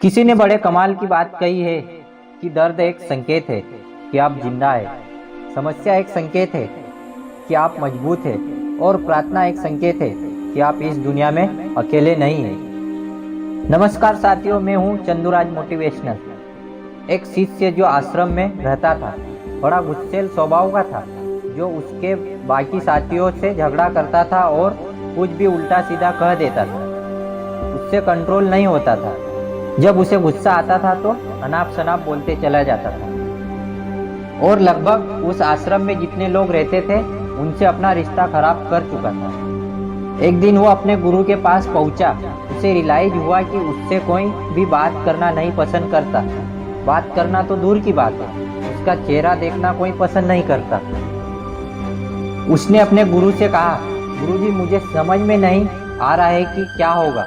किसी ने बड़े कमाल की बात कही है कि दर्द एक संकेत है कि आप जिंदा है, समस्या एक संकेत है कि आप मजबूत है और प्रार्थना एक संकेत है कि आप इस दुनिया में अकेले नहीं हैं। नमस्कार साथियों, मैं हूँ चंदूराज मोटिवेशनल। एक शिष्य जो आश्रम में रहता था, बड़ा गुस्सैल स्वभाव का था, जो उसके बाकी साथियों से झगड़ा करता था और कुछ भी उल्टा सीधा कह देता था। उससे कंट्रोल नहीं होता था। जब उसे गुस्सा आता था तो अनाप शनाप बोलते चला जाता था और लगभग उस आश्रम में जितने लोग रहते थे उनसे अपना रिश्ता खराब कर चुका था। एक दिन वो अपने गुरु के पास पहुंचा। उसे रियलाइज हुआ कि उससे कोई भी बात करना नहीं पसंद करता। बात करना तो दूर की बात है, उसका चेहरा देखना कोई पसंद नहीं करता। उसने अपने गुरु से कहा, गुरुजी मुझे समझ में नहीं आ रहा है कि क्या होगा।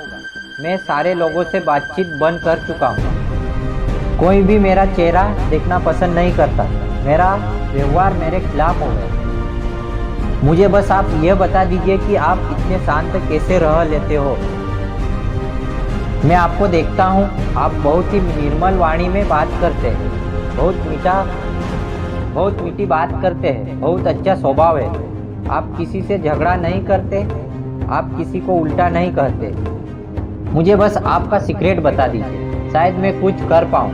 मैं सारे लोगों से बातचीत बंद कर चुका हूँ, कोई भी मेरा चेहरा देखना पसंद नहीं करता। मेरा व्यवहार मेरे खिलाफ हो गया। मुझे बस आप यह बता दीजिए कि आप इतने शांत कैसे रह लेते हो। मैं आपको देखता हूँ, आप बहुत ही निर्मल वाणी में बात करते हैं, बहुत मीठी बात करते हैं, बहुत अच्छा स्वभाव है। आप किसी से झगड़ा नहीं करते, आप किसी को उल्टा नहीं कहते। मुझे बस आपका सीक्रेट बता दीजिए, शायद मैं कुछ कर पाऊँ।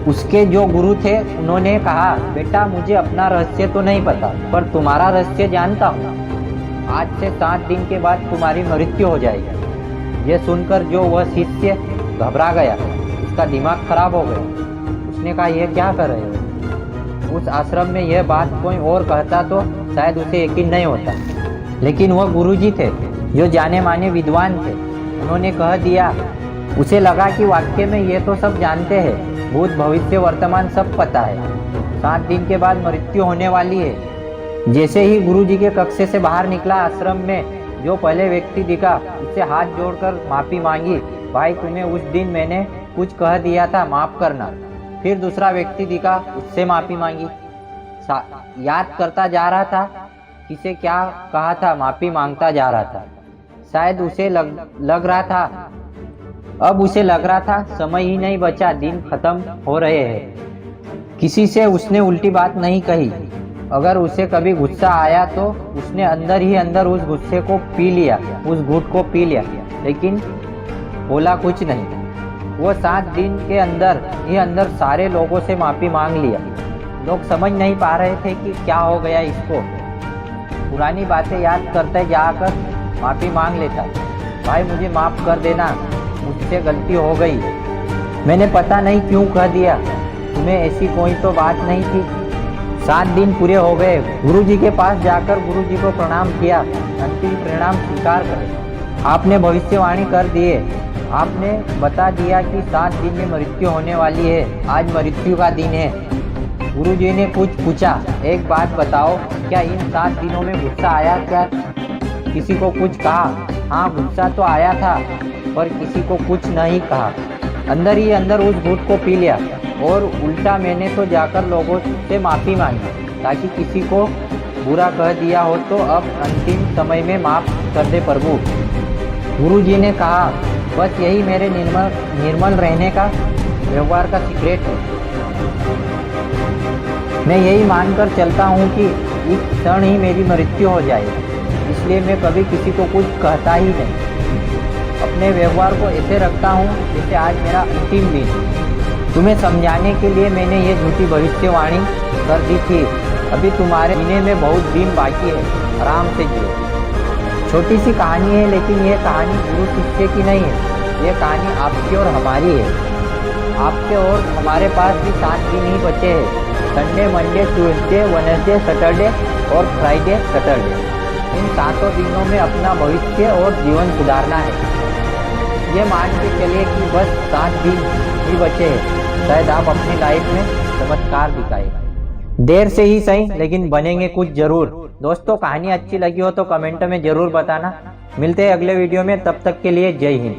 उसके जो गुरु थे उन्होंने कहा, बेटा मुझे अपना रहस्य तो नहीं पता, पर तुम्हारा रहस्य जानता हूँ। आज से 7 दिन के बाद तुम्हारी मृत्यु हो जाएगी। यह सुनकर जो वह शिष्य घबरा गया, उसका दिमाग खराब हो गया। उसने कहा, यह क्या कर रहे हो? उस आश्रम में यह बात कोई और कहता तो शायद उसे यकीन नहीं होता, लेकिन वह गुरुजी थे जो जाने माने विद्वान थे। उन्होंने कह दिया। उसे लगा कि वाक्य में ये तो सब जानते हैं, भूत भविष्य वर्तमान सब पता है। 7 दिन के बाद मृत्यु होने वाली है। जैसे ही गुरुजी के कक्ष से बाहर निकला, आश्रम में जो पहले व्यक्ति दिखा उससे हाथ जोड़कर माफ़ी मांगी। भाई तुम्हें उस दिन मैंने कुछ कह दिया था, माफ़ करना। फिर दूसरा व्यक्ति दिखा, उससे माफ़ी मांगी। याद करता जा रहा था किसे क्या कहा था, माफ़ी मांगता जा रहा था। शायद उसे लग रहा था, अब उसे लग रहा था समय ही नहीं बचा, दिन खत्म हो रहे हैं। किसी से उसने उल्टी बात नहीं कही। अगर उसे कभी गुस्सा आया तो उसने अंदर ही अंदर उस गुस्से को पी लिया, उस घूंट को पी लिया, लेकिन बोला कुछ नहीं। वो 7 दिन के अंदर ही अंदर सारे लोगों से माफ़ी मांग लिया। लोग समझ नहीं पा रहे थे कि क्या हो गया इसको। पुरानी बातें याद करते जाकर माफ़ी मांग लेता, भाई मुझे माफ़ कर देना, मुझसे गलती हो गई, मैंने पता नहीं क्यों कह दिया, तुम्हें ऐसी कोई तो बात नहीं थी। 7 दिन पूरे हो गए। गुरुजी के पास जाकर गुरुजी को प्रणाम किया। अंतिम परिणाम स्वीकार करें। आपने भविष्यवाणी कर दिए, आपने बता दिया कि 7 दिन में मृत्यु होने वाली है। आज मृत्यु का दिन है। गुरुजी ने कुछ पूछा, एक बात बताओ, क्या इन 7 दिनों में गुस्सा आया? क्या किसी को कुछ कहा? हाँ, गुस्सा तो आया था, पर किसी को कुछ नहीं कहा। अंदर ही अंदर उस घूंट को पी लिया और उल्टा मैंने तो जाकर लोगों से माफ़ी मांगी ताकि किसी को बुरा कह दिया हो तो अब अंतिम समय में माफ़ कर दे प्रभु। गुरुजी ने कहा, बस यही मेरे निर्मल रहने का व्यवहार का सीक्रेट है। मैं यही मानकर चलता हूँ कि इस क्षण ही मेरी मृत्यु हो जाएगी, इसलिए मैं कभी किसी को कुछ कहता ही नहीं। अपने व्यवहार को ऐसे रखता हूँ जैसे आज मेरा अंतिम दिन। तुम्हें समझाने के लिए मैंने ये झूठी भविष्यवाणी कर दी थी। अभी तुम्हारे जीने में बहुत दिन बाकी है, आराम से जियो। छोटी सी कहानी है, लेकिन ये कहानी गुरु शिष्य की नहीं है। ये कहानी आपकी और हमारी है। आपके और हमारे पास भी 7 दिन ही बचे हैं। Sunday, Monday, Tuesday, Wednesday, Saturday और फ्राइडे, सैटरडे। इन 7 दिनों में अपना भविष्य और जीवन सुधारना है। ये मान के चलिए कि बस 7 दिन ही बचे हैं। शायद आप अपनी लाइफ में चमत्कार दिखाएगा। देर से ही सही, लेकिन बनेंगे कुछ जरूर। दोस्तों, कहानी अच्छी लगी हो तो कमेंट में जरूर बताना। मिलते हैं अगले वीडियो में, तब तक के लिए जय हिंद।